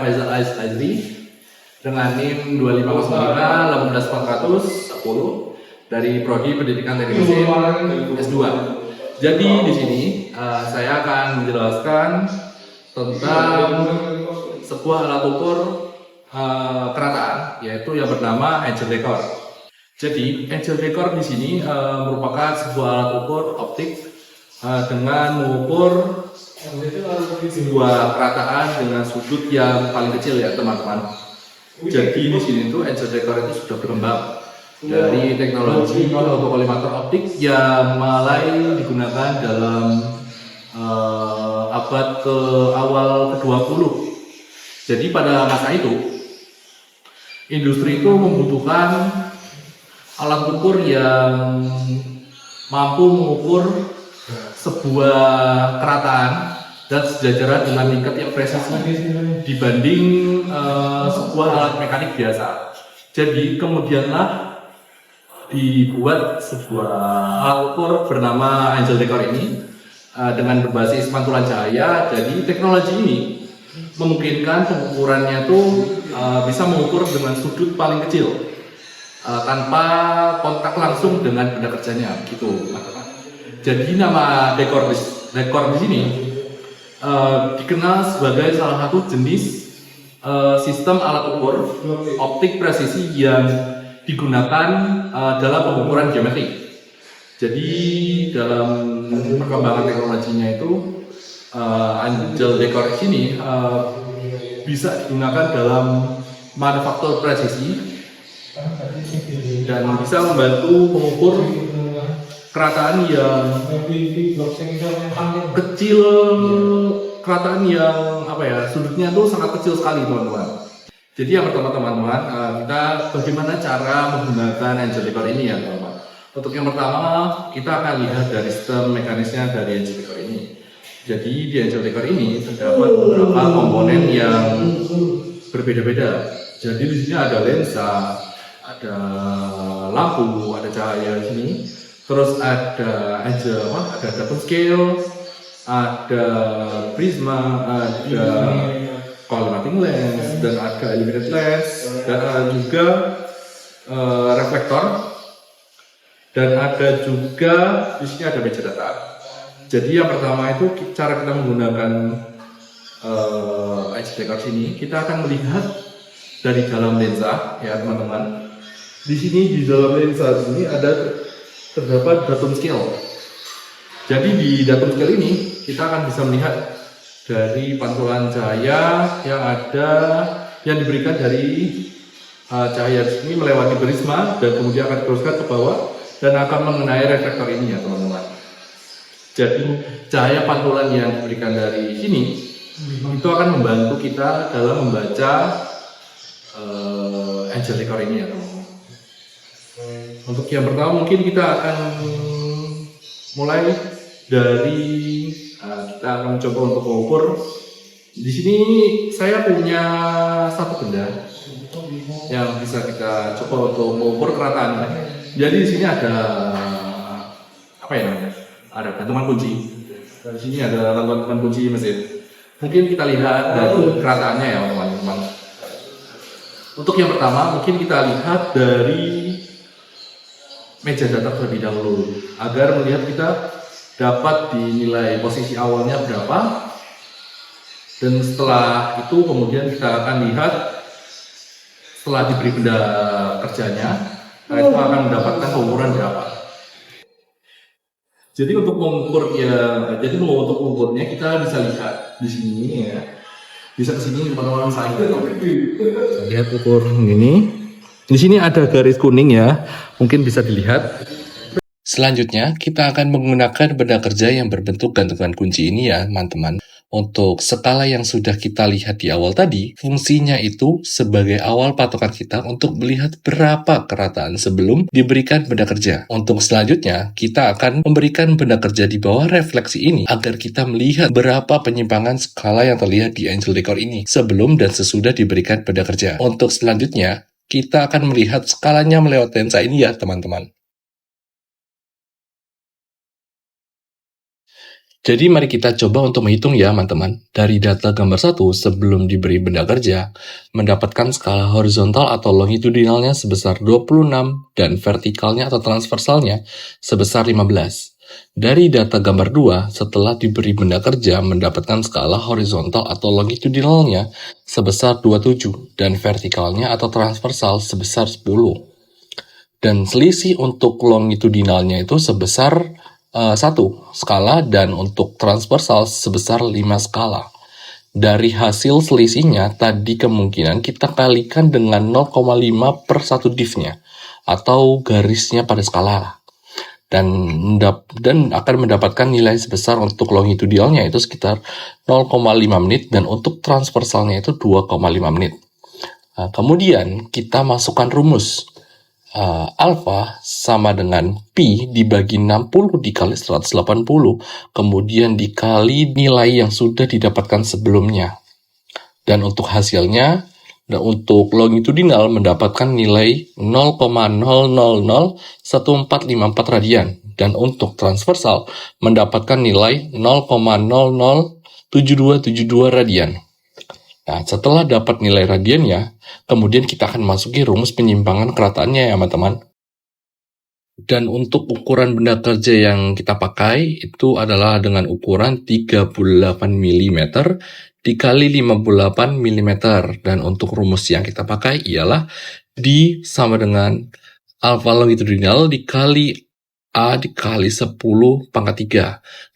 Faisal Aizri dengan NIM 250518410 dari Prodi Pendidikan Teknik Mesin S2. Jadi di sini saya akan menjelaskan tentang sebuah alat ukur kerataan, yaitu yang bernama Angel Decor. Jadi Angel Decor di sini merupakan sebuah alat ukur optik dengan mengukur sebuah kerataan dengan sudut yang paling kecil ya teman-teman. Jadi di sini tuh Angel Decor itu sudah berkembang dari teknologi fotokolimator optik yang mulai digunakan dalam abad awal ke-20. Jadi pada masa itu industri itu membutuhkan alat ukur yang mampu mengukur sebuah kerataan dan sejajaran dengan tingkat yang presisi dibanding sebuah alat mekanik biasa. Jadi kemudianlah dibuat sebuah alat ukur bernama Angel Decor ini dengan berbasis pantulan cahaya. Jadi teknologi ini memungkinkan pengukurannya itu bisa mengukur dengan sudut paling kecil tanpa kontak langsung dengan benda kerjanya, gitu. Jadi nama dekor di sini dikenal sebagai salah satu jenis sistem alat ukur optik presisi yang digunakan dalam pengukuran geometri. Jadi dalam perkembangan teknologinya itu Angel Decor ini bisa digunakan dalam manufaktur presisi dan bisa membantu mengukur kerataan yang kecil, kerataan yang sudutnya tuh sangat kecil sekali teman-teman. Jadi yang pertama teman-teman, kita bagaimana cara menggunakan Angel Decor ini ya teman-teman. Untuk yang pertama kita akan lihat dari sistem mekanisnya dari Angel Decor ini. Jadi di Angel Decor ini terdapat beberapa komponen yang berbeda-beda. Jadi di sini ada lensa, ada lampu, ada cahaya di sini. Terus ada datum scale, ada prisma, ada collimating lens, dan ada illuminated lens, dan ada juga reflektor, dan ada juga di sini ada meja data. Jadi yang pertama itu cara kita menggunakan Angel Decor ini, kita akan melihat dari dalam lensa ya teman-teman. Di sini di dalam lensa ini terdapat datum scale. Jadi di datum scale ini kita akan bisa melihat dari pantulan cahaya yang diberikan dari cahaya ini melewati prisma dan kemudian akan diteruskan ke bawah dan akan mengenai reflektor ini ya teman-teman. Jadi cahaya pantulan yang diberikan dari sini itu akan membantu kita dalam membaca Angel Decor ini ya teman-teman. Untuk yang pertama mungkin kita akan mulai dari kita akan mencoba untuk mengukur. Di sini saya punya satu benda yang bisa kita coba untuk mengukur kerataannya. Jadi di sini ada ada gantungan kunci. Di sini ada gantungan kunci mesin. Mungkin kita lihat dari kerataannya ya teman-teman. Untuk yang pertama mungkin kita lihat dari meja data terlebih dahulu agar melihat kita dapat dinilai posisi awalnya berapa, dan setelah itu kemudian kita akan lihat setelah diberi benda kerjanya itu akan mendapatkan pengukuran berapa. Jadi untuk mengukurnya kita bisa lihat di sini ya, bisa kesini teman-teman saya lihat ukur ini. Di sini ada garis kuning ya, mungkin bisa dilihat. Selanjutnya, kita akan menggunakan benda kerja yang berbentuk gantungan kunci ini ya, teman-teman. Untuk skala yang sudah kita lihat di awal tadi, fungsinya itu sebagai awal patokan kita untuk melihat berapa kerataan sebelum diberikan benda kerja. Untuk selanjutnya, kita akan memberikan benda kerja di bawah refleksi ini agar kita melihat berapa penyimpangan skala yang terlihat di Angel Decor ini sebelum dan sesudah diberikan benda kerja. Untuk selanjutnya, kita akan melihat skalanya melewati lensa ini ya, teman-teman. Jadi mari kita coba untuk menghitung ya teman-teman. Dari data gambar 1 sebelum diberi benda kerja, mendapatkan skala horizontal atau longitudinalnya sebesar 26 dan vertikalnya atau transversalnya sebesar 15. Dari data gambar 2, setelah diberi benda kerja, mendapatkan skala horizontal atau longitudinalnya sebesar 27 dan vertikalnya atau transversal sebesar 10. Dan selisih untuk longitudinalnya itu sebesar 1 skala dan untuk transversal sebesar 5 skala. Dari hasil selisihnya, tadi kemungkinan kita kalikan dengan 0,5 per 1 div-nya atau garisnya pada skala. Dan akan mendapatkan nilai sebesar untuk longitudinalnya itu sekitar 0,5 menit dan untuk transversalnya itu 2,5 menit. Nah, kemudian kita masukkan rumus. Alpha sama dengan Pi dibagi 60 dikali 180, kemudian dikali nilai yang sudah didapatkan sebelumnya. Dan untuk hasilnya, untuk longitudinal mendapatkan nilai 0,0001454 radian. Dan untuk transversal mendapatkan nilai 0,007272 radian. Nah, setelah dapat nilai radiannya, kemudian kita akan masuki rumus penyimpangan kerataannya ya, teman-teman. Dan untuk ukuran benda kerja yang kita pakai itu adalah dengan ukuran 38 mm dikali 58 mm. Dan untuk rumus yang kita pakai ialah D sama dengan alfa longitudinal dikali A dikali 10 pangkat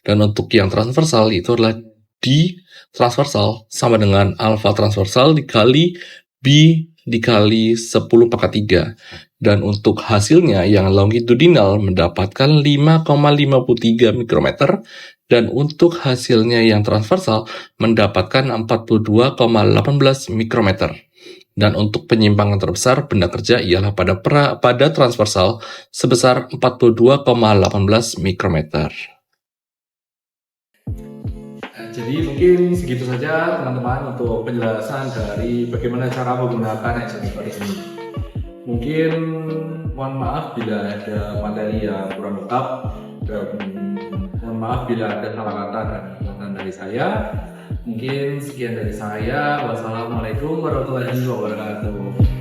3. Dan untuk yang transversal itu adalah D transversal sama dengan alfa transversal dikali B dikali 10 pangkat 3. Dan untuk hasilnya yang longitudinal mendapatkan 5,53 mikrometer dan untuk hasilnya yang transversal mendapatkan 42,18 mikrometer. Dan untuk penyimpangan terbesar benda kerja ialah pada transversal sebesar 42,18 mikrometer. Jadi mungkin segitu saja teman-teman untuk penjelasan dari bagaimana cara menggunakan extensor ini. Mungkin mohon maaf bila ada materi yang kurang lengkap dan mohon maaf bila ada salah kata dan kesalahan dari saya. Mungkin sekian dari saya. Wassalamualaikum warahmatullahi wabarakatuh.